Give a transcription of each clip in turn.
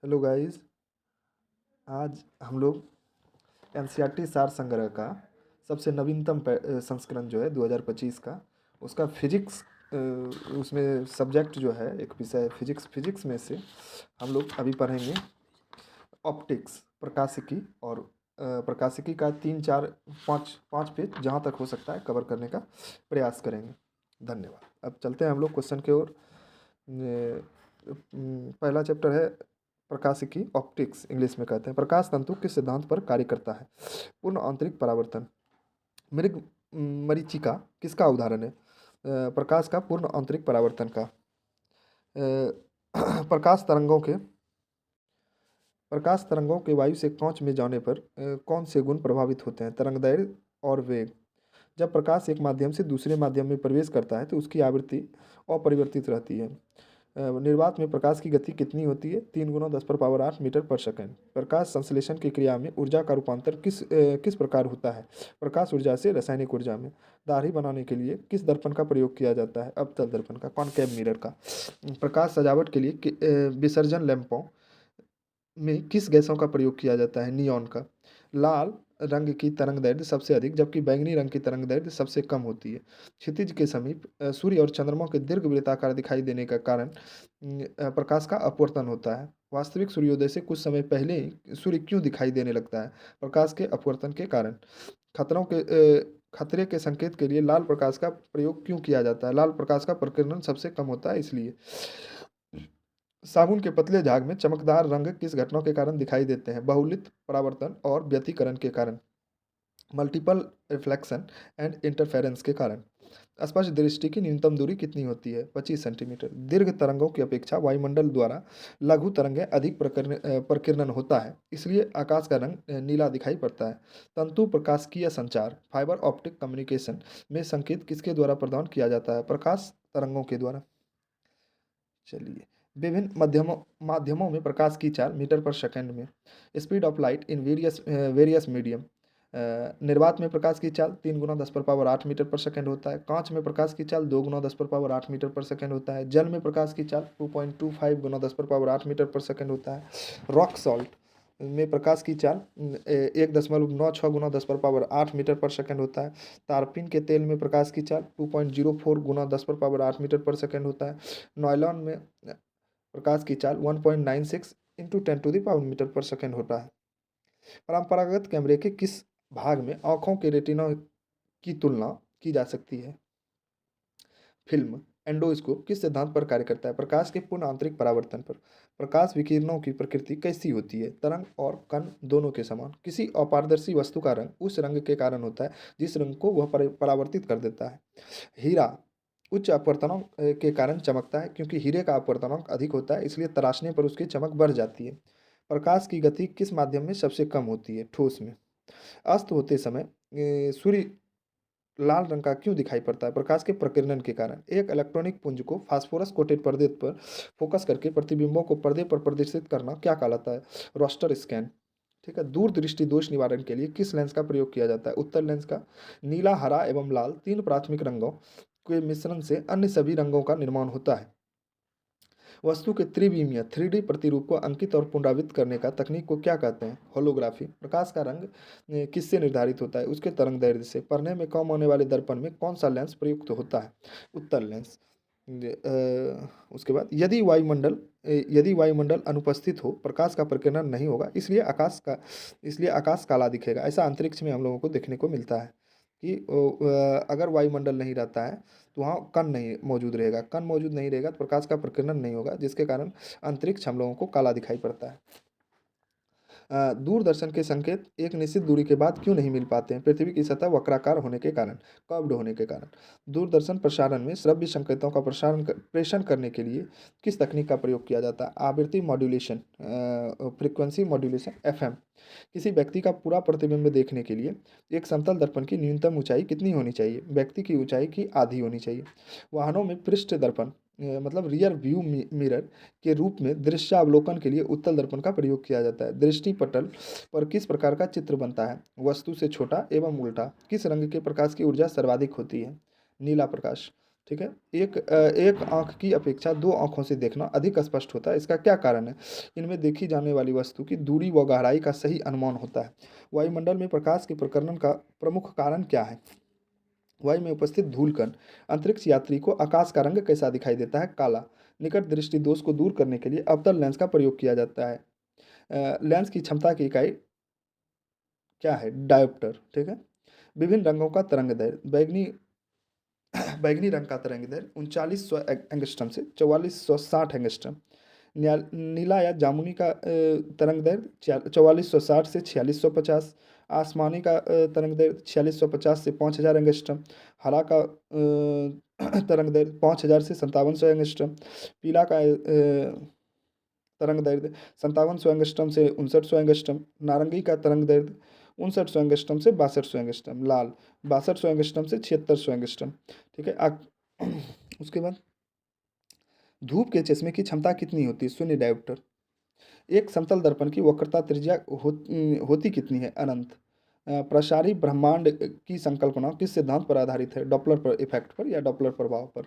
Hello guys. आज हम लोग एनसीईआरटी सार संग्रह का सबसे नवीनतम संस्करण जो है 2025 का उसका फिजिक्स उसमें सब्जेक्ट जो है एक विषय फिजिक्स में से हम लोग अभी पढ़ेंगे ऑप्टिक्स प्रकाशिकी और प्रकाशिकी का 3 4 5 पेज जहाँ तक हो सकता है कवर करने का प्रयास करेंगे। धन्यवाद। अब चलते हैं हम लोग क्वेश्चन की ओर। पहला चैप्टर है प्रकाशिकी ऑप्टिक्स, इंग्लिश में कहते हैं। प्रकाश तंतु किस सिद्धांत पर कार्य करता है? पूर्ण आंतरिक परावर्तन। मृग मरीचिका किसका उदाहरण है? प्रकाश का पूर्ण आंतरिक परावर्तन का। प्रकाश तरंगों के वायु से कांच में जाने पर कौन से गुण प्रभावित होते हैं? तरंगदैर्घ्य और वेग। जब प्रकाश एक माध्यम से दूसरे माध्यम में प्रवेश करता है तो उसकी आवृत्ति अपरिवर्तित रहती है। निर्वात में प्रकाश की गति कितनी होती है? 3 × 10⁸ मीटर पर सेकंड। प्रकाश संश्लेषण की क्रिया में ऊर्जा का रूपांतर किस प्रकार होता है? प्रकाश ऊर्जा से रासायनिक ऊर्जा में। दाढ़ी बनाने के लिए किस दर्पण का प्रयोग किया जाता है? अवतल दर्पण का, कॉनकेव मिरर का। प्रकाश सजावट के लिए विसर्जन लैंपों में किस गैसों का प्रयोग किया जाता है? नियॉन का। लाल रंग की तरंगदैर्घ्य सबसे अधिक जबकि बैंगनी रंग की तरंगदैर्घ्य सबसे कम होती है। क्षितिज के समीप सूर्य और चंद्रमा के दीर्घ वृत्ताकार दिखाई देने का कारण प्रकाश का अपवर्तन होता है। वास्तविक सूर्योदय से कुछ समय पहले ही सूर्य क्यों दिखाई देने लगता है? प्रकाश के अपवर्तन के कारण। खतरे के संकेत के लिए लाल प्रकाश का प्रयोग क्यों किया जाता है? लाल प्रकाश का प्रकीर्णन सबसे कम होता है इसलिए। साबुन के पतले झाग में चमकदार रंग किस घटना के कारण दिखाई देते हैं? बहुलित परावर्तन और व्यतिकरण के कारण। मल्टीपल रिफ्लेक्शन एंड इंटरफेरेंस के कारण। स्पष्ट दृष्टि की न्यूनतम दूरी कितनी होती है? 25 सेंटीमीटर। दीर्घ तरंगों की अपेक्षा वायुमंडल द्वारा लघु तरंगें अधिक प्रकीर्णन होता है, इसलिए आकाश का रंग नीला दिखाई पड़ता है। तंतु प्रकाशिकीय संचार फाइबर ऑप्टिक कम्युनिकेशन में संकेत किसके द्वारा प्रदान किया जाता है? प्रकाश तरंगों के द्वारा। चलिए, विभिन्न माध्यमों में प्रकाश की चाल मीटर पर सेकंड में। Speed of light in various medium. निर्वात में प्रकाश की चाल 3 × 10⁸ मीटर पर सेकंड होता है। कांच में प्रकाश की चाल 2 × 10⁸ मीटर पर सेकंड होता है। जल में प्रकाश की चाल 2.25 × 10⁸ मीटर पर सेकंड होता है। रॉक सॉल्ट में प्रकाश की चाल 1.96 × 10⁸ मीटर पर सेकंड होता है। तारपीन के तेल में प्रकाश की चाल 2.04 × 10⁸ मीटर पर सेकंड होता है। नॉयलॉन में प्रकाश की चाल 1.96 × 10⁻⁻⁰ मीटर पर सेकंड होता है। परंपरागत कैमरे के किस भाग में आंखों के रेटिना की तुलना की जा सकती है? फिल्म। एंडोस्कोप किस सिद्धांत पर कार्य करता है? प्रकाश के पूर्ण आंतरिक परावर्तन पर। प्रकाश विकिरणों की प्रकृति कैसी होती है? तरंग और कण दोनों के समान। किसी अपारदर्शी वस्तु का रंग उस रंग के कारण होता है जिस रंग को वह परावर्तित कर देता है। हीरा उच्च अपवर्तनांक के कारण चमकता है क्योंकि हीरे का अपवर्तनांक अधिक होता है, इसलिए तराशने पर उसकी चमक बढ़ जाती है। प्रकाश की गति किस माध्यम में सबसे कम होती है? ठोस में। अस्त होते समय सूर्य लाल रंग का क्यों दिखाई पड़ता है? प्रकाश के प्रकीर्णन के कारण। एक इलेक्ट्रॉनिक पुंज को फास्फोरस कोटेड पर्दे पर फोकस करके प्रतिबिंबों को पर्दे पर प्रदर्शित करना क्या कहलाता है? Raster scan. ठीक है। दूरदृष्टि दोष निवारण के लिए किस लेंस का प्रयोग किया जाता है? उत्तल लेंस का। नीला, हरा एवं लाल तीन प्राथमिक रंगों के मिश्रण से अन्य सभी रंगों का निर्माण होता है। वस्तु के त्रिविमीय 3D प्रतिरूप को अंकित और पुनरावृत्त करने का तकनीक को क्या कहते हैं? होलोग्राफी। प्रकाश का रंग किससे निर्धारित होता है? उसके तरंगदैर्घ्य से। पढ़ने में कम आने वाले दर्पण में कौन सा लेंस प्रयुक्त होता है? उत्तल लेंस। उसके बाद यदि वायुमंडल अनुपस्थित हो प्रकाश का प्रकीर्णन नहीं होगा, इसलिए आकाश काला दिखेगा। ऐसा अंतरिक्ष में हम लोगों को देखने को मिलता है कि अगर वायुमंडल नहीं रहता है तो वहाँ कण नहीं मौजूद रहेगा। कण मौजूद नहीं रहेगा तो प्रकाश का प्रकीर्णन नहीं होगा, जिसके कारण अंतरिक्ष हम लोगों को काला दिखाई पड़ता है। दूरदर्शन के संकेत एक निश्चित दूरी के बाद क्यों नहीं मिल पाते हैं? पृथ्वी की सतह वक्राकार होने के कारण, कर्व्ड होने के कारण। दूरदर्शन प्रसारण में श्रव्य संकेतों का प्रेषण करने के लिए किस तकनीक का प्रयोग किया जाता है? आवृत्ति मॉड्यूलेशन, फ्रीक्वेंसी मॉड्यूलेशन, FM। किसी व्यक्ति का पूरा प्रतिबिंब देखने के लिए एक समतल दर्पण की न्यूनतम ऊंचाई कितनी होनी चाहिए? व्यक्ति की ऊंचाई की आधी होनी चाहिए। वाहनों में पृष्ठ दर्पण मतलब रियर व्यू मिरर के रूप में दृश्यावलोकन के लिए उत्तल दर्पण का प्रयोग किया जाता है। दृष्टि पटल पर किस प्रकार का चित्र बनता है? वस्तु से छोटा एवं उल्टा। किस रंग के प्रकाश की ऊर्जा सर्वाधिक होती है? नीला प्रकाश। ठीक है। एक आँख की अपेक्षा दो आँखों से देखना अधिक स्पष्ट होता है, इसका क्या कारण है? इनमें देखी जाने वाली वस्तु की दूरी व गहराई का सही अनुमान होता है। वायुमंडल में प्रकाश के प्रकर्षण का प्रमुख कारण क्या है? वायु में उपस्थित धूलकण। अंतरिक्ष यात्री को आकाश का रंग कैसा दिखाई देता है? काला। निकट दृष्टि दोष को दूर करने के लिए अवतल लेंस का प्रयोग किया जाता है। लेंस की क्षमता की इकाई क्या है? डायोप्टर। ठीक है। विभिन्न रंगों का तरंग दैर्ध्य। बैगनी बैगनी रंग का तरंग दैर्ध्य 3900 एंगस्ट्रम से 4460 एंगस्ट्रम। नीला या जामुनी का तरंग दैर्ध्य 4460 से 4650। आसमानी का तरंग दैर्ध्य 4650 से 5000 एंगस्ट्रम। हरा का तरंग दैर्ध्य 5000 से 5700 एंगस्ट्रम। पीला का तरंग दैर्ध्य 5700 एंगस्ट्रम से 5900 एंगस्ट्रम। नारंगी का तरंग दैर्ध्य 5900 एंगस्ट्रम से 6200 एंगस्ट्रम। लाल 6200 एंगस्ट्रम से 7600 एंगस्ट्रम। ठीक है। उसके बाद धूप के चश्मे की क्षमता कितनी होती है? शून्य डायोप्टर। एक समतल दर्पण की वक्रता त्रिज्या होती कितनी है? अनंत। प्रसारी ब्रह्मांड की संकल्पना किस सिद्धांत पर आधारित है? डॉपलर पर इफेक्ट पर या डॉपलर प्रभाव पर।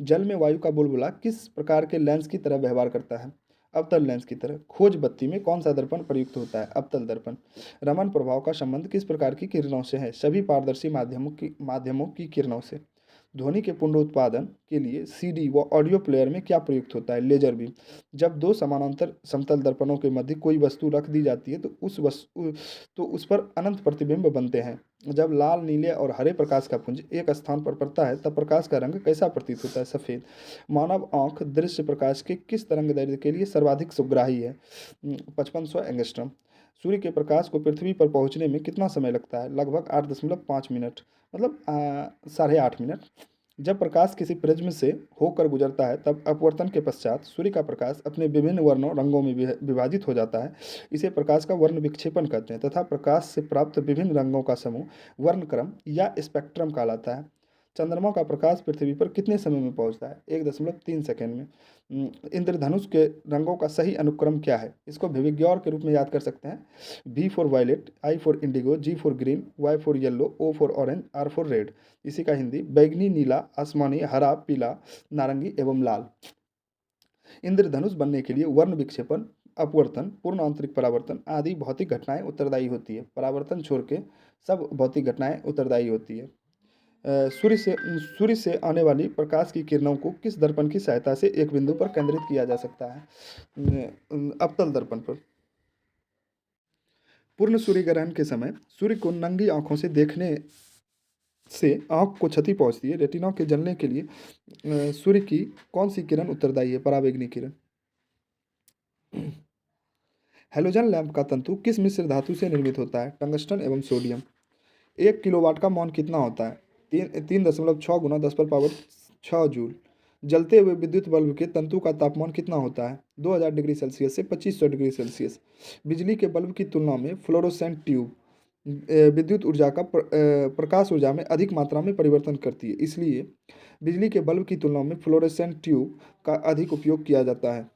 जल में वायु का बुलबुला किस प्रकार के लेंस की तरह व्यवहार करता है? अवतल लेंस की तरह। खोज बत्ती में कौन सा दर्पण प्रयुक्त होता है? अवतल दर्पण। रमन प्रभाव का संबंध किस प्रकार की किरणों से है? सभी पारदर्शी माध्यमों की किरणों से। ध्वनि के पुनरुत्पादन के लिए सीडी व ऑडियो प्लेयर में क्या प्रयुक्त होता है? Laser beam. जब दो समानांतर समतल दर्पणों के मध्य कोई वस्तु रख दी जाती है तो उस पर अनंत प्रतिबिंब बनते हैं। जब लाल, नीले और हरे प्रकाश का पुंज एक स्थान पर पड़ता है तब प्रकाश का रंग कैसा प्रतीत होता है? सफेद। मानव आंख दृश्य प्रकाश के किस तरंग दैर्ध्य के लिए सर्वाधिक सुग्राही है? 5500 एंगस्ट्रम। सूर्य के प्रकाश को पृथ्वी पर पहुंचने में कितना समय लगता है? लगभग 8.5 मिनट, मतलब 8.5 मिनट। जब प्रकाश किसी प्रिज्म से होकर गुजरता है तब अपवर्तन के पश्चात सूर्य का प्रकाश अपने विभिन्न रंगों में विभाजित हो जाता है। इसे प्रकाश का वर्ण विक्षेपण कहते हैं तथा प्रकाश से प्राप्त विभिन्न रंगों का समूह वर्णक्रम या स्पेक्ट्रम कहलाता है। चंद्रमा का प्रकाश पृथ्वी पर कितने समय में पहुंचता है? 1.3 सेकेंड में। इंद्रधनुष के रंगों का सही अनुक्रम क्या है? इसको भिविग्योर के रूप में याद कर सकते हैं। V for violet, I for indigo, G for green, Y for yellow, O for orange, R for red. इसी का हिंदी बैगनी, नीला, आसमानी, हरा, पीला, नारंगी एवं लाल। इंद्रधनुष बनने के लिए वर्ण विक्षेपण, अपवर्तन, पूर्ण आंतरिक परावर्तन आदि भौतिक घटनाएं उत्तरदायी होती है। परावर्तन छोड़ के सब भौतिक घटनाएं उत्तरदायी होती है। सूर्य से आने वाली प्रकाश की किरणों को किस दर्पण की सहायता से एक बिंदु पर केंद्रित किया जा सकता है? अवतल दर्पण पर। पूर्ण सूर्य ग्रहण के समय सूर्य को नंगी आंखों से देखने से आंख को क्षति पहुंचती है। रेटिना के जलने के लिए सूर्य की कौन सी किरण उत्तरदायी है? पराबैंगनी किरण। हेलोजन लैंप का तंतु किस मिश्र धातु से निर्मित होता है? टंगस्टन एवं सोडियम। 1 किलोवाट का मौन कितना होता है? 3.6 गुना 10⁻6 जूल। जलते हुए विद्युत बल्ब के तंतु का तापमान कितना होता है? 2000 डिग्री सेल्सियस से 2500 डिग्री सेल्सियस। बिजली के बल्ब की तुलना में फ्लोरोसेंट ट्यूब विद्युत ऊर्जा का प्रकाश ऊर्जा में अधिक मात्रा में परिवर्तन करती है, इसलिए बिजली के बल्ब की तुलना में फ्लोरोसेंट ट्यूब का अधिक उपयोग किया जाता है।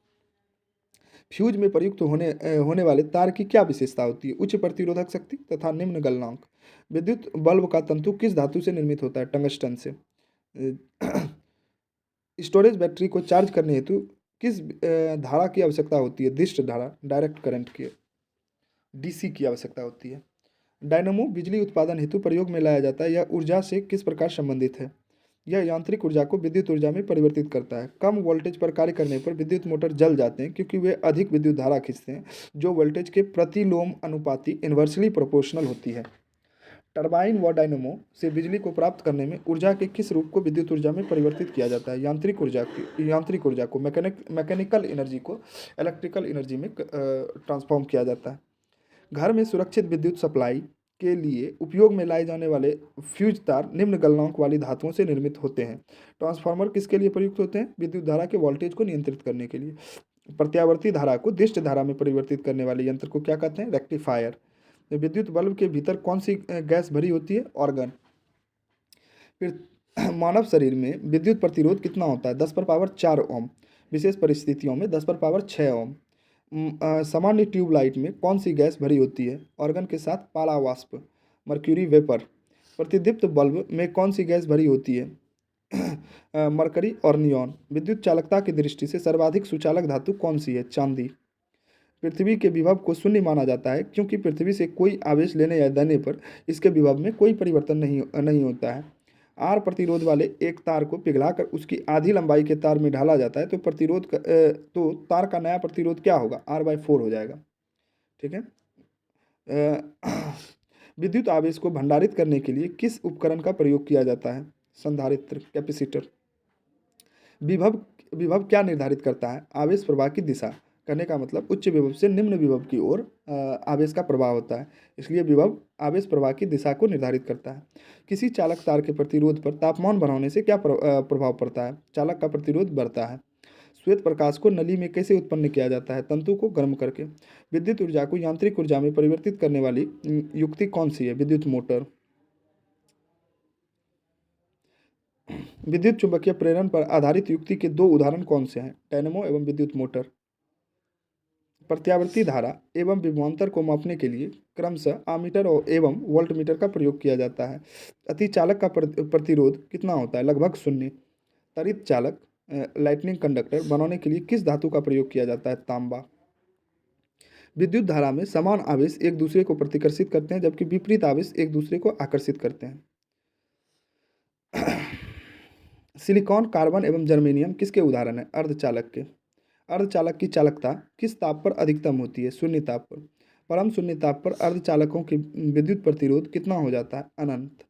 फ्यूज में प्रयुक्त होने वाले तार की क्या विशेषता होती है? उच्च प्रतिरोधक शक्ति तथा निम्न गलनांक। विद्युत बल्ब का तंतु किस धातु से निर्मित होता है? टंगस्टन से। स्टोरेज बैटरी को चार्ज करने हेतु किस धारा की आवश्यकता होती है? दिष्ट धारा, डायरेक्ट करंट की, डीसी की आवश्यकता होती है। डायनमो बिजली उत्पादन हेतु प्रयोग में लाया जाता है। यह ऊर्जा से किस प्रकार संबंधित है? यह यांत्रिक ऊर्जा को विद्युत ऊर्जा में परिवर्तित करता है। कम वोल्टेज पर कार्य करने पर विद्युत मोटर जल जाते हैं क्योंकि वे अधिक विद्युत धारा खींचते हैं जो वोल्टेज के प्रतिलोम अनुपाती इन्वर्सली प्रोपोर्शनल होती है। टरबाइन व डायनमो से बिजली को प्राप्त करने में ऊर्जा के किस रूप को विद्युत ऊर्जा में परिवर्तित किया जाता है? यांत्रिक ऊर्जा को मैकेनिकल एनर्जी को इलेक्ट्रिकल एनर्जी में ट्रांसफॉर्म किया जाता है। घर में सुरक्षित विद्युत सप्लाई के लिए उपयोग में लाए जाने वाले फ्यूज तार निम्न गलनांक वाली धातुओं से निर्मित होते हैं। ट्रांसफार्मर किसके लिए प्रयुक्त होते हैं? विद्युत धारा के वोल्टेज को नियंत्रित करने के लिए। प्रत्यावर्ती धारा को दिष्ट धारा में परिवर्तित करने वाले यंत्र को क्या कहते हैं? रेक्टिफायर। विद्युत बल्ब के भीतर कौन सी गैस भरी होती है? ऑर्गन। फिर मानव शरीर में विद्युत प्रतिरोध कितना होता है? 10⁻4 ओम। विशेष परिस्थितियों में 10⁻6 ओम। सामान्य ट्यूबलाइट में कौन सी गैस भरी होती है? ऑर्गन के साथ पाला वाष्प, मर्क्यूरी वेपर। प्रतिदीप्त बल्ब में कौन सी गैस भरी होती है? मरकरी और नियॉन। विद्युत चालकता की दृष्टि से सर्वाधिक सुचालक धातु कौन सी है? चांदी। पृथ्वी के विभव को शून्य माना जाता है क्योंकि पृथ्वी से कोई आवेश लेने या देने पर इसके विभव में कोई परिवर्तन नहीं होता है। आर प्रतिरोध वाले एक तार को पिघलाकर उसकी आधी लंबाई के तार में ढाला जाता है तो तो तार का नया प्रतिरोध क्या होगा? R/4 हो जाएगा। ठीक है। विद्युत आवेश को भंडारित करने के लिए किस उपकरण का प्रयोग किया जाता है? संधारित्र, कैपेसिटर। विभव विभव क्या निर्धारित करता है? आवेश प्रवाह की दिशा। कहने का मतलब उच्च विभव से निम्न विभव की ओर आवेश का प्रवाह होता है, इसलिए विभव आवेश प्रवाह की दिशा को निर्धारित करता है। किसी चालक तार के प्रतिरोध पर तापमान बढ़ाने से क्या प्रभाव पड़ता है? चालक का प्रतिरोध बढ़ता है। श्वेत प्रकाश को नली में कैसे उत्पन्न किया जाता है? तंतु को गर्म करके। विद्युत ऊर्जा को यांत्रिक ऊर्जा में परिवर्तित करने वाली युक्ति कौन सी है? विद्युत मोटर। विद्युत चुंबकीय प्रेरण पर आधारित युक्ति के दो उदाहरण कौन से हैं? डायनेमो एवं विद्युत मोटर। प्रत्यावर्ती धारा एवं विभवांतर को मापने के लिए क्रमशः आमीटर और एवं वोल्टमीटर का प्रयोग किया जाता है। अतिचालक का प्रतिरोध कितना होता है? लगभग शून्य। त्वरित चालक लाइटनिंग कंडक्टर बनाने के लिए किस धातु का प्रयोग किया जाता है? तांबा। विद्युत धारा में समान आवेश एक दूसरे को प्रतिकर्षित करते हैं जबकि विपरीत आवेश एक दूसरे को आकर्षित करते हैं। सिलिकॉन, कार्बन एवं जर्मेनियम किसके उदाहरण हैं? अर्धचालक के। अर्धचालक की चालकता किस ताप पर अधिकतम होती है? शून्य ताप पर। परम शून्य ताप पर अर्धचालकों की विद्युत प्रतिरोध कितना हो जाता है? अनंत।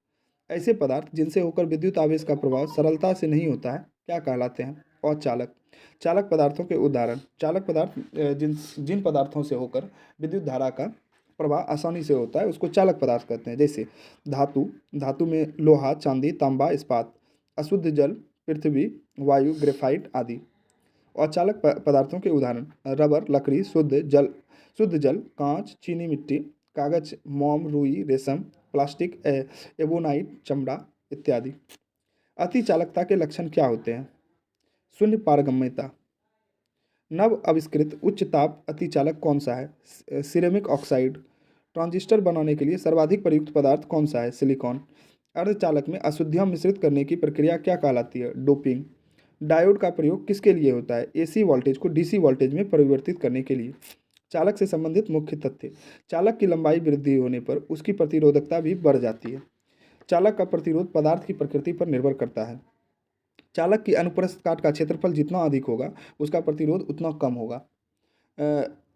ऐसे पदार्थ जिनसे होकर विद्युत आवेश का प्रभाव सरलता से नहीं होता है क्या कहलाते हैं? अचालक। चालक पदार्थों के उदाहरण। चालक पदार्थ जिन जिन पदार्थों से होकर विद्युत धारा का प्रवाह आसानी से होता है उसको चालक पदार्थ कहते हैं। जैसे धातु, धातु में लोहा, चांदी, तांबा, इस्पात। अशुद्ध जल, पृथ्वी, वायु, ग्रेफाइट आदि। अचालक पदार्थों के उदाहरण। रबर, लकड़ी, शुद्ध जल, कांच, चीनी मिट्टी, कागज, मोम, रुई, रेशम, प्लास्टिक, एबोनाइट, चमड़ा इत्यादि। अति चालकता के लक्षण क्या होते हैं? शून्य पारगम्यता। नव आविष्कृत उच्च ताप अतिचालक कौन सा है? Ceramic oxide. ट्रांजिस्टर बनाने के लिए सर्वाधिक प्रयुक्त पदार्थ कौन सा है? सिलिकॉन। अर्धचालक में अशुद्धियां मिश्रित करने की प्रक्रिया क्या कहलाती है? डोपिंग। डायोड का प्रयोग किसके लिए होता है? एसी वोल्टेज को डीसी वोल्टेज में परिवर्तित करने के लिए। चालक से संबंधित मुख्य तथ्य। चालक की लंबाई वृद्धि होने पर उसकी प्रतिरोधकता भी बढ़ जाती है। चालक का प्रतिरोध पदार्थ की प्रकृति पर निर्भर करता है। चालक की अनुप्रस्थ काट का क्षेत्रफल जितना अधिक होगा उसका प्रतिरोध उतना कम होगा।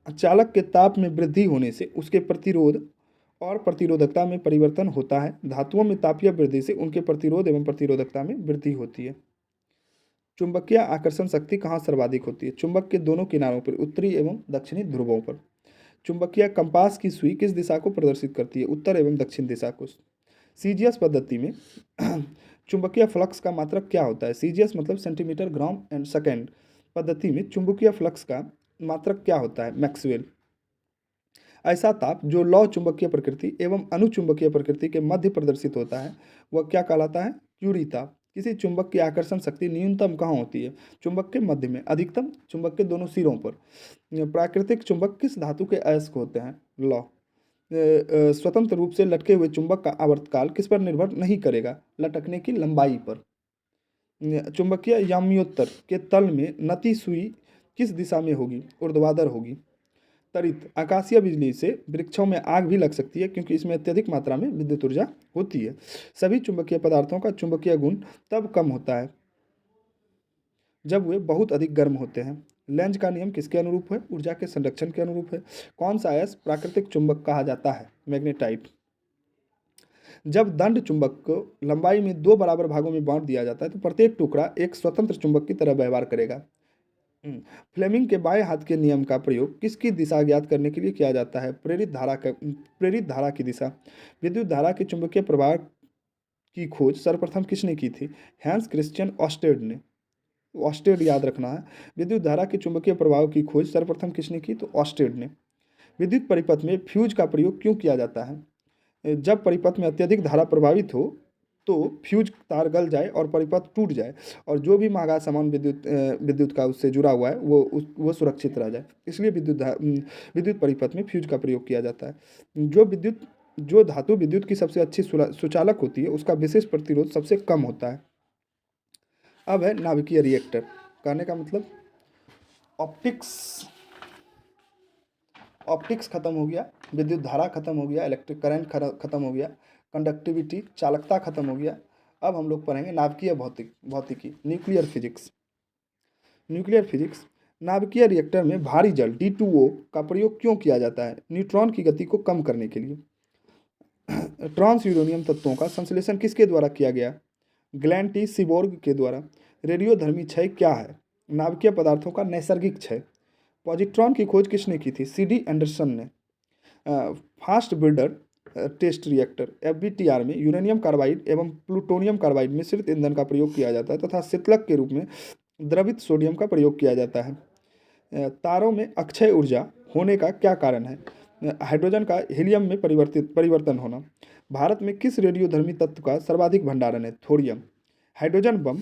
चालक के ताप में वृद्धि होने से उसके प्रतिरोध और प्रतिरोधकता में परिवर्तन होता है। धातुओं में तापीय वृद्धि से उनके प्रतिरोध एवं प्रतिरोधकता में वृद्धि होती है। चुंबकीय आकर्षण शक्ति कहाँ सर्वाधिक होती है? चुंबक के दोनों किनारों पर, उत्तरी एवं दक्षिणी ध्रुवों पर। चुंबकीय कंपास की सुई किस दिशा को प्रदर्शित करती है? उत्तर एवं दक्षिण दिशा को। सीजीएस पद्धति में चुंबकीय फ्लक्स का मात्रक क्या होता है? सीजीएस मतलब सेंटीमीटर, ग्राम एंड सेकेंड पद्धति में चुंबकीय फ्लक्स का मात्रक क्या होता है? मैक्सवेल। ऐसा ताप जो लौ चुंबकीय प्रकृति एवं अनुचुंबकीय प्रकृति के मध्य प्रदर्शित होता है वह क्या कहलाता है? क्यूरी ताप। किसी चुंबक की आकर्षण शक्ति न्यूनतम कहाँ होती है? चुंबक के मध्य में। अधिकतम चुंबक के दोनों सिरों पर। प्राकृतिक चुंबक किस धातु के अयस्क होते हैं? लौ। स्वतंत्र रूप से लटके हुए चुंबक का आवर्तकाल किस पर निर्भर नहीं करेगा? लटकने की लंबाई पर। चुंबकीय याम्योत्तर के तल में नती सुई किस दिशा में होगी? ऊर्ध्वाधर होगी। त्वरित आकाशीय बिजली से वृक्षों में आग भी लग सकती है क्योंकि इसमें अत्यधिक मात्रा में विद्युत ऊर्जा होती है। सभी चुंबकीय पदार्थों का चुंबकीय गुण तब कम होता है जब वे बहुत अधिक गर्म होते हैं। लेंज का नियम किसके अनुरूप है? ऊर्जा के संरक्षण के अनुरूप है। कौन सा अयस्क प्राकृतिक चुंबक कहा जाता है? मैग्नेटाइट। जब दंड चुंबक को लंबाई में दो बराबर भागों में बांट दिया जाता है तो प्रत्येक टुकड़ा एक स्वतंत्र चुंबक की तरह व्यवहार करेगा। फ्लेमिंग के बाएं हाथ के नियम का प्रयोग किसकी दिशा ज्ञात करने के लिए किया जाता है? प्रेरित धारा की दिशा। विद्युत धारा के चुंबकीय प्रवाह की खोज सर्वप्रथम किसने की थी? हैंस क्रिश्चियन ऑस्टेड ने। ऑस्टेड याद रखना है। विद्युत धारा के चुंबकीय प्रभाव की खोज सर्वप्रथम किसने की? तो ऑस्टेड ने। विद्युत परिपथ में फ्यूज का प्रयोग क्यों किया जाता है? जब परिपथ में अत्यधिक धारा प्रभावित हो तो फ्यूज तार गल जाए और परिपथ टूट जाए और जो भी महंगा सामान विद्युत का उससे जुड़ा हुआ है वो सुरक्षित रह जाए, इसलिए विद्युत परिपथ में फ्यूज का प्रयोग किया जाता है। जो धातु विद्युत की सबसे अच्छी सुचालक होती है उसका विशेष प्रतिरोध सबसे कम होता है। अब है नाभिकीय रिएक्टर। कहने का मतलब ऑप्टिक्स ऑप्टिक्स खत्म हो गया, विद्युत धारा खत्म हो गया, इलेक्ट्रिक करंट खत्म हो गया, कंडक्टिविटी चालकता खत्म हो गया। अब हम लोग पढ़ेंगे नाभिकीय भौतिकी, न्यूक्लियर फिजिक्स। न्यूक्लियर फिजिक्स, नाभिकीय रिएक्टर में भारी जल D2O का प्रयोग क्यों किया जाता है? न्यूट्रॉन की गति को कम करने के लिए। ट्रांस यूरेनियम तत्वों का संश्लेषण किसके द्वारा किया गया? ग्लेन टी सीबोर्ग के द्वारा। रेडियोधर्मी क्षय क्या है? नाभिकीय पदार्थों का नैसर्गिक क्षय। पॉजिट्रॉन की खोज किसने की थी? CD एंडरसन ने। Fast breeder test reactor FBTR में यूरेनियम कार्बाइड एवं प्लूटोनियम कार्बाइड मिश्रित ईंधन का प्रयोग किया जाता है तथा शीतलक के रूप में द्रवित सोडियम का प्रयोग किया जाता है। तारों में अक्षय ऊर्जा होने का क्या कारण है? हाइड्रोजन का हीलियम में परिवर्तन होना। भारत में किस रेडियोधर्मी तत्व का सर्वाधिक भंडारण है? थोरियम। हाइड्रोजन बम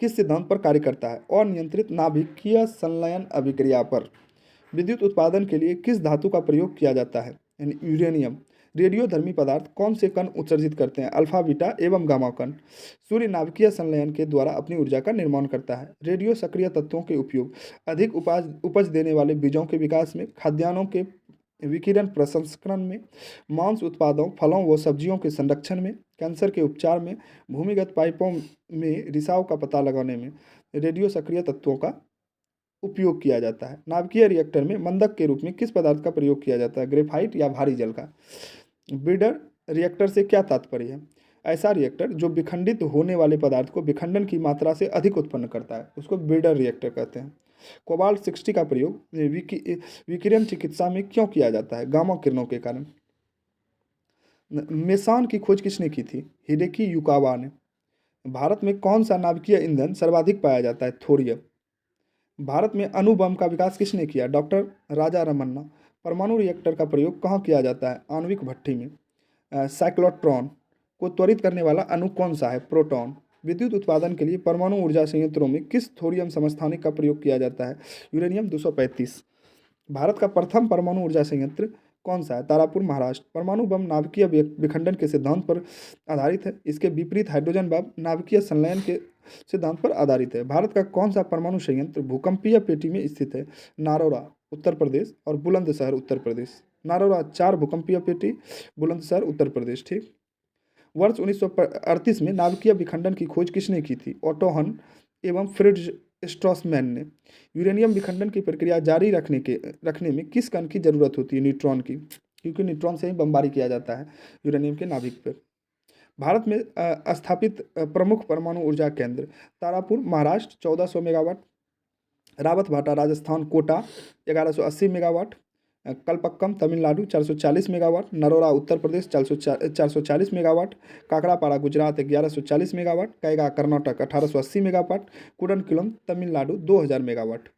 किस सिद्धांत पर कार्य करता है? अनियंत्रित नाभिकीय संलयन अभिक्रिया पर। विद्युत उत्पादन के लिए किस धातु का प्रयोग किया जाता है? यानी यूरेनियम। रेडियोधर्मी पदार्थ कौन से कण उत्सर्जित करते हैं? अल्फा बीटा एवं गामा कण। सूर्य नाभिकीय संलयन के द्वारा अपनी ऊर्जा का निर्माण करता है। रेडियो सक्रिय तत्वों के उपयोग अधिक उपज देने वाले बीजों के विकास में, खाद्यान्नों के विकिरण प्रसंस्करण में, मांस उत्पादों, फलों व सब्जियों के संरक्षण में, कैंसर के उपचार में, भूमिगत पाइपों में रिसाव का पता लगाने में रेडियो सक्रिय तत्वों का उपयोग किया जाता है। नाभिकीय रिएक्टर में मंदक के रूप में किस पदार्थ का प्रयोग किया जाता है? ग्रेफाइट या भारी जल का। ब्रीडर रिएक्टर से क्या तात्पर्य है? ऐसा रिएक्टर जो विखंडित होने वाले पदार्थ को विखंडन की मात्रा से अधिक उत्पन्न करता है, उसको ब्रीडर रिएक्टर कहते हैं। कोबाल्ट 60 का प्रयोग विकिरण चिकित्सा में क्यों किया जाता है? गामा किरणों के कारण। मेसान की खोज किसने की थी? हिडेकी युकावा ने। भारत में कौन सा नाभिकीय ईंधन सर्वाधिक पाया जाता है? थोरियम। भारत में अणु बम का विकास किसने किया? डॉक्टर राजा रमन्ना। परमाणु रिएक्टर का प्रयोग कहाँ किया जाता है? आणविक भट्ठी में। साइक्लोट्रॉन को त्वरित करने वाला अणु कौन सा है? प्रोटॉन। विद्युत उत्पादन के लिए परमाणु ऊर्जा संयंत्रों में किस थोरियम समस्थानिक का प्रयोग किया जाता है? यूरेनियम 235। भारत का प्रथम परमाणु ऊर्जा संयंत्र कौन सा है? तारापुर, महाराष्ट्र। परमाणु बम नाभिकीय विखंडन के सिद्धांत पर आधारित है। इसके विपरीत हाइड्रोजन बम नाभिकीय संलयन के सिद्धांत पर आधारित है। भारत का कौन सा परमाणु संयंत्र भूकंपीय पेटी में स्थित है? नारौरा, उत्तर प्रदेश और बुलंदशहर, उत्तर प्रदेश। नारौरा 4 भूकंपीय पेटी, बुलंदशहर, उत्तर प्रदेश। ठीक। वर्ष 1938 में नाभिकीय विखंडन की खोज किसने की थी? ओटो हन एवं फ्रिट्ज स्ट्रॉसमैन ने। यूरेनियम विखंडन की प्रक्रिया जारी रखने में किस कण की जरूरत होती है? न्यूट्रॉन की, क्योंकि न्यूट्रॉन से ही बमबारी किया जाता है यूरेनियम के नाभिक पर। भारत में स्थापित प्रमुख परमाणु ऊर्जा केंद्र Tarapur, Maharashtra 1400 megawatt, Rawat Bhata, Rajasthan, Kota 1180 megawatt, Kalpakkam, Tamil Nadu 440 megawatt, Narora, Uttar Pradesh 440 megawatt, Kakrapara, Gujarat 1140 megawatt, Kaiga, Karnataka 1880 megawatt, Kudankulam, Tamil Nadu 2000 megawatt.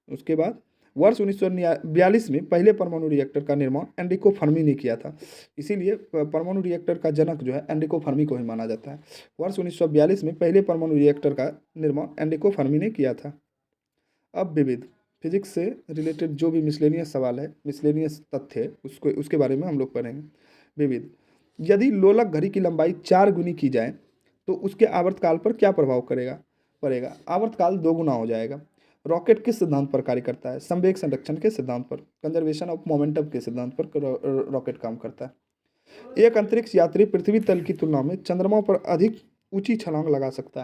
उसके बाद वर्ष 1942 में पहले परमाणु रिएक्टर का निर्माण एनरिको फर्मी ने किया था। इसीलिए परमाणु रिएक्टर का जनक जो है एनरिको फर्मी को ही माना जाता है। वर्ष 1942 में पहले परमाणु रिएक्टर का निर्माण एनरिको फर्मी ने किया था। अब विविध फिजिक्स से रिलेटेड जो भी मिसलेनियस सवाल है, मिसलेनियस तथ्य है, उसके बारे में हम लोग पढ़ेंगे। विविध, यदि लोलक घड़ी की लंबाई 4 गुनी की जाए तो उसके आवर्तकाल पर क्या प्रभाव पड़ेगा? आवर्तकाल 2 गुना हो जाएगा। रॉकेट किस सिद्धांत पर कार्य करता है? संवेग संरक्षण के सिद्धांत पर, कंजर्वेशन ऑफ मोमेंटम के सिद्धांत पर रॉकेट काम करता है। एक अंतरिक्ष यात्री पृथ्वी तल की तुलना में चंद्रमा पर अधिक ऊंची छलांग लगा सकता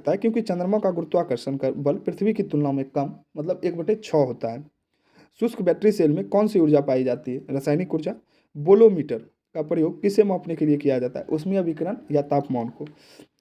है क्योंकि चंद्रमा का गुरुत्वाकर्षण का बल पृथ्वी की तुलना में कम, मतलब 1/6 होता है। शुष्क बैटरी सेल में कौन सी ऊर्जा पाई जाती है? रासायनिक ऊर्जा। बोलोमीटर का प्रयोग किसे मापने के लिए किया जाता है? ऊष्मीय विकिरण या तापमान को।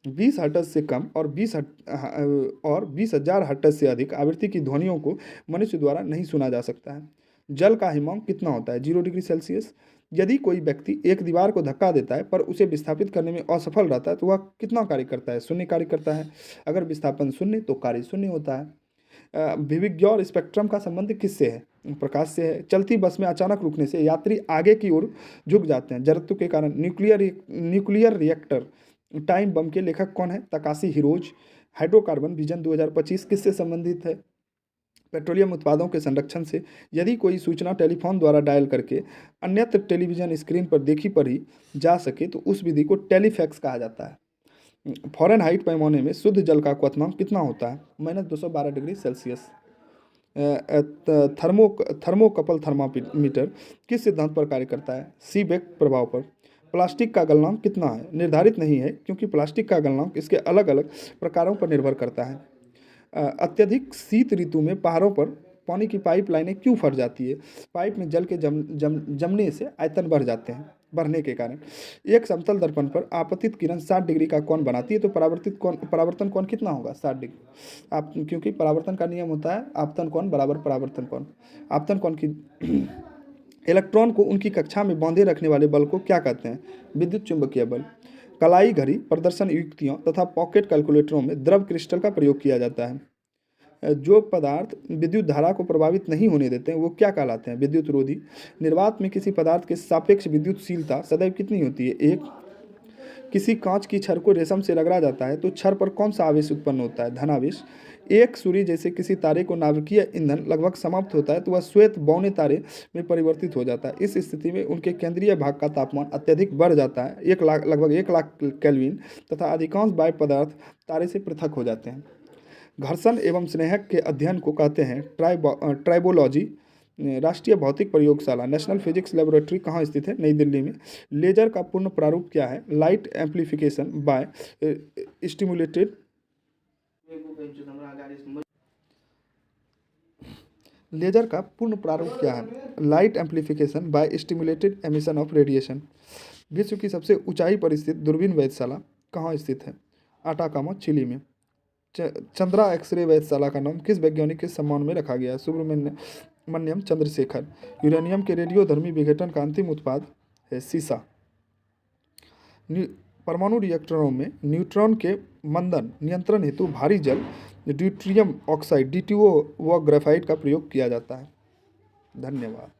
20 हर्ट्ज से कम और 20,000 हर्ट्ज से अधिक आवृत्ति की ध्वनियों को मनुष्य द्वारा नहीं सुना जा सकता है। जल का हिमांक कितना होता है? 0 डिग्री सेल्सियस। यदि कोई व्यक्ति एक दीवार को धक्का देता है पर उसे विस्थापित करने में असफल रहता है तो वह कितना कार्य करता है? शून्य कार्य करता है। अगर विस्थापन शून्य तो कार्य शून्य होता है। विविज्ञ और स्पेक्ट्रम का संबंध किससे है? प्रकाश से है। चलती बस में अचानक रुकने से यात्री आगे की ओर झुक जाते हैं जड़त्व के कारण। न्यूक्लियर रिएक्टर टाइम बम के लेखक कौन है? Takeshi heroes. हाइड्रोकार्बन विजन 2025 किससे संबंधित है? पेट्रोलियम उत्पादों के संरक्षण से। यदि कोई सूचना टेलीफोन द्वारा डायल करके अन्यत्र टेलीविजन स्क्रीन पर देखी पढ़ी जा सके तो उस विधि को टेलीफैक्स कहा जाता है। फ़ारेनहाइट पैमाने में शुद्ध जल का क्वथनांक कितना होता है? -212 डिग्री सेल्सियस। थर्मोकपल थर्मामीटर किस सिद्धांत पर कार्य करता है? सीबेक प्रभाव पर। प्लास्टिक का गलनांक कितना है? निर्धारित नहीं है, क्योंकि प्लास्टिक का गलनांक इसके अलग अलग प्रकारों पर निर्भर करता है। अत्यधिक शीत ऋतु में पहाड़ों पर पानी की पाइप लाइनें क्यों फट जाती है? पाइप में जल के जमने से आयतन बढ़ जाते हैं, बढ़ने के कारण। एक समतल दर्पण पर आपतित किरण 60 डिग्री का कोण बनाती है, तो परावर्तन कोण कितना होगा? 60 डिग्री। आप क्योंकि परावर्तन का नियम होता है आपतन कोण बराबर परावर्तन कोण। आपतन कोण की इलेक्ट्रॉन को उनकी कक्षा में बांधे रखने वाले बल को क्या कहते हैं? विद्युत चुंबकीय बल। कलाई घड़ी, प्रदर्शन युक्तियों तथा पॉकेट कैलकुलेटरों में द्रव क्रिस्टल का प्रयोग किया जाता है। जो पदार्थ विद्युत धारा को प्रभावित नहीं होने देते हैं वो क्या कहलाते हैं? विद्युत रोधी। निर्वात में किसी पदार्थ के सापेक्ष विद्युतशीलता सदैव कितनी होती है? 1। किसी कांच की छड़ को रेशम से रगड़ा जाता है तो छड़ पर कौन सा आवेश उत्पन्न होता है? धनावेश। एक सूर्य जैसे किसी तारे को नाभिकीय ईंधन लगभग समाप्त होता है तो वह श्वेत बौने तारे में परिवर्तित हो जाता है। इस स्थिति में उनके केंद्रीय भाग का तापमान अत्यधिक बढ़ जाता है, लगभग 1 लाख केल्विन, तथा अधिकांश वायु पदार्थ तारे से पृथक हो जाते हैं। घर्षण एवं स्नेहक के अध्ययन को कहते हैं ट्राइबोलॉजी। राष्ट्रीय भौतिक प्रयोगशाला नेशनल फिजिक्स लेबोरेटरी कहाँ स्थित है? नई दिल्ली में। लेजर का पूर्ण प्रारूप क्या है? Light amplification by stimulated laser का पूर्ण प्रारूप क्या है? Light amplification by stimulated emission of radiation. विश्व की सबसे ऊंचाई पर स्थित दूरबीन वेधशाला कहाँ स्थित है? अटाकामा, चिली में। चंद्रा एक्सरे वेधशाला का नाम किस वैज्ञानिक के सम्मान में रखा गया है? सुब्रमण्यम चंद्रशेखर। यूरेनियम के रेडियोधर्मी विघटन का अंतिम उत्पाद है सीसा। परमाणु रिएक्टरों में न्यूट्रॉन के मंदन नियंत्रण हेतु भारी जल ड्यूटेरियम ऑक्साइड DTO व ग्रेफाइट का प्रयोग किया जाता है। धन्यवाद।